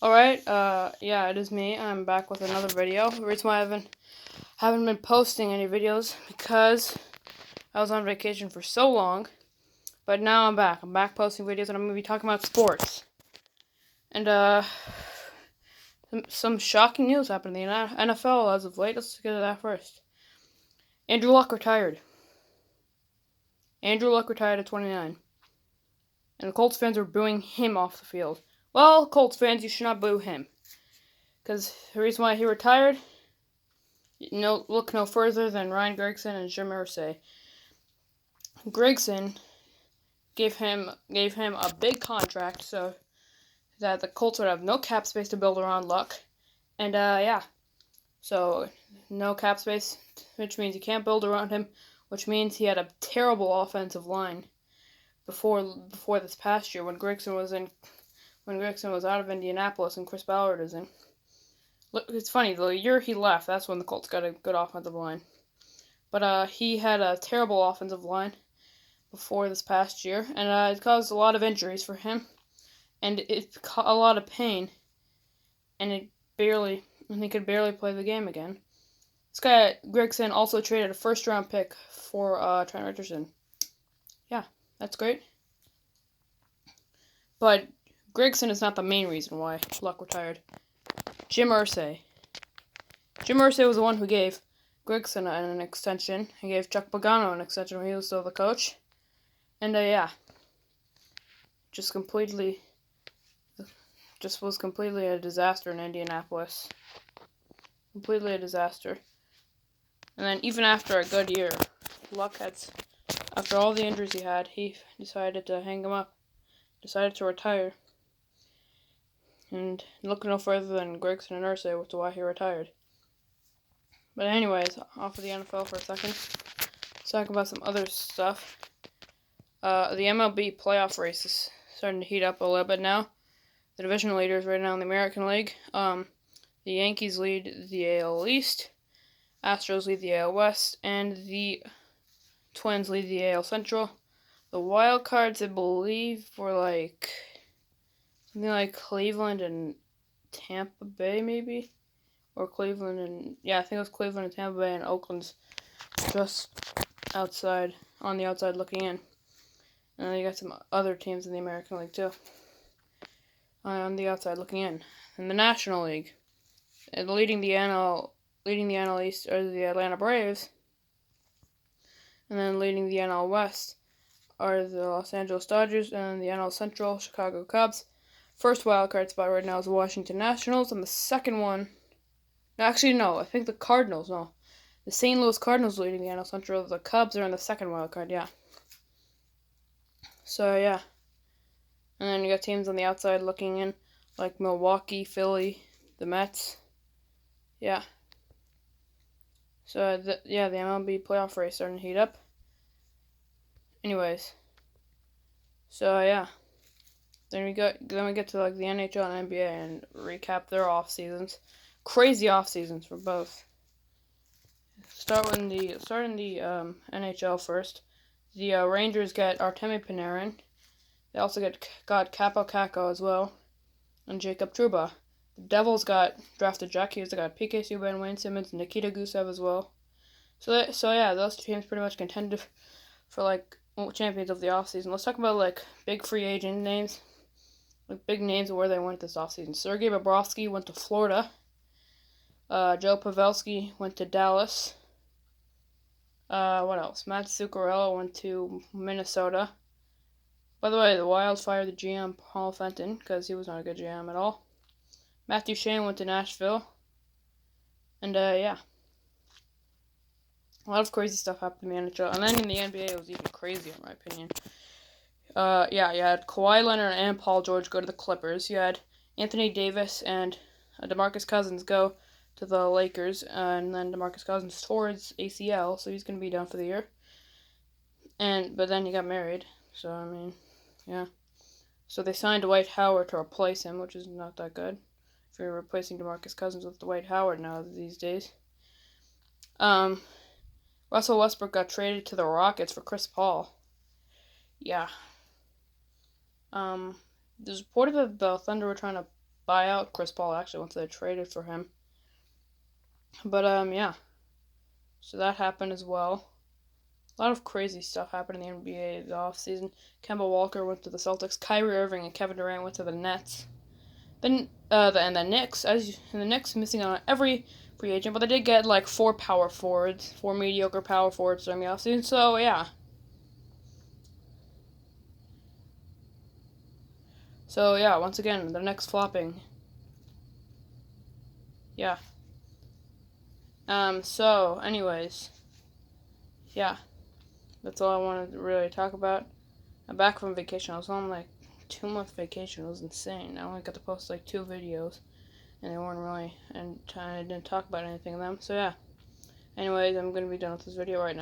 Alright, yeah, it is me. I'm back with another video. The reason why I haven't been posting any videos because I was on vacation for so long. But now I'm back. I'm back posting videos and I'm gonna be talking about sports. And some shocking news happened in the NFL as of late. Let's get to that first. Andrew Luck retired. Andrew Luck retired at 29. And the Colts fans are booing him off the field. Well, Colts fans, you should not boo him. Because the reason why he retired, look no further than Ryan Grigson and Jim Irsay. Grigson gave him a big contract so that the Colts would have no cap space to build around Luck. And yeah. So no cap space, which means you can't build around him, which means he had a terrible offensive line before this past year when Grigson was out of Indianapolis and Chris Ballard is in. It's funny, the year he left, that's when the Colts got a good offensive line. But he had a terrible offensive line before this past year, and it caused a lot of injuries for him, and it caused a lot of pain, and he could barely play the game again. This guy, Grigson, also traded a first-round pick for Trent Richardson. Yeah, that's great. But Grigson is not the main reason why Luck retired. Jim Irsay. Jim Irsay was the one who gave Grigson an extension. He gave Chuck Pagano an extension when he was still the coach. And yeah, was completely a disaster in Indianapolis. Completely a disaster. And then even after a good year, after all the injuries he had, he decided to hang him up. Decided to retire. And look no further than Grigson and Irsay with why he retired. But anyways, off of the NFL for a second. Let's talk about some other stuff. The MLB playoff race is starting to heat up a little bit now. The division leaders right now in the American League. The Yankees lead the AL East. Astros lead the AL West. And the Twins lead the AL Central. The wild cards, I believe, were something like Cleveland and Tampa Bay, maybe? Or Cleveland and... Yeah, I think it was Cleveland and Tampa Bay, and Oakland's just outside, on the outside looking in. And then you got some other teams in the American League, too. On the outside looking in. In the National League, leading the NL East are the Atlanta Braves. And then leading the NL West are the Los Angeles Dodgers, and the NL Central, Chicago Cubs. First wildcard spot right now is the Washington Nationals, and the second one... Actually, no, I think the Cardinals, no. The St. Louis Cardinals leading the NL Central. The Cubs are in the second wildcard, yeah. So, yeah. And then you got teams on the outside looking in, like Milwaukee, Philly, the Mets. Yeah. So, the MLB playoff race starting to heat up. Anyways. So, yeah. Then we get to the NHL and NBA and recap their off seasons. Crazy off seasons for both. Starting the NHL first. The Rangers get Artemi Panarin. They also got Capo Caco as well, and Jacob Trouba. The Devils drafted Jack Hughes. They got PK Subban, Wayne Simmons, Nikita Gusev as well. So yeah, those teams pretty much contended for champions of the offseason. Let's talk about big free agent names, big names of where they went this offseason. Sergei Bobrovsky went to Florida. Joe Pavelski went to Dallas. What else? Matt Zuccarello went to Minnesota. By the way, the Wild fired the GM Paul Fenton because he was not a good GM at all. Matthew Shane went to Nashville. And yeah. A lot of crazy stuff happened in the NHL. And then in the NBA, it was even crazier, in my opinion. Yeah, you had Kawhi Leonard and Paul George go to the Clippers. You had Anthony Davis and DeMarcus Cousins go to the Lakers, and then DeMarcus Cousins towards ACL, so he's going to be down for the year. But then he got married, so I mean, yeah. So they signed Dwight Howard to replace him, which is not that good. If you're replacing DeMarcus Cousins with Dwight Howard now these days. Russell Westbrook got traded to the Rockets for Chris Paul. Yeah. There's reported that the Thunder were trying to buyout. Chris Paul actually went to the traded for him. But yeah. So that happened as well. A lot of crazy stuff happened in the NBA the offseason. Kemba Walker went to the Celtics. Kyrie Irving and Kevin Durant went to the Nets. Then the Knicks, the Knicks missing on every free agent, but they did get like 4 mediocre power forwards during the offseason. So yeah. So yeah, once again, the Knicks flopping. Yeah. So anyways, yeah. That's all I wanted to really talk about. I'm back from vacation. I was on like 2-month vacation. It was insane. I only got to post like 2 videos, and they weren't really, and I didn't talk about anything of them. So yeah. Anyways, I'm gonna be done with this video right now.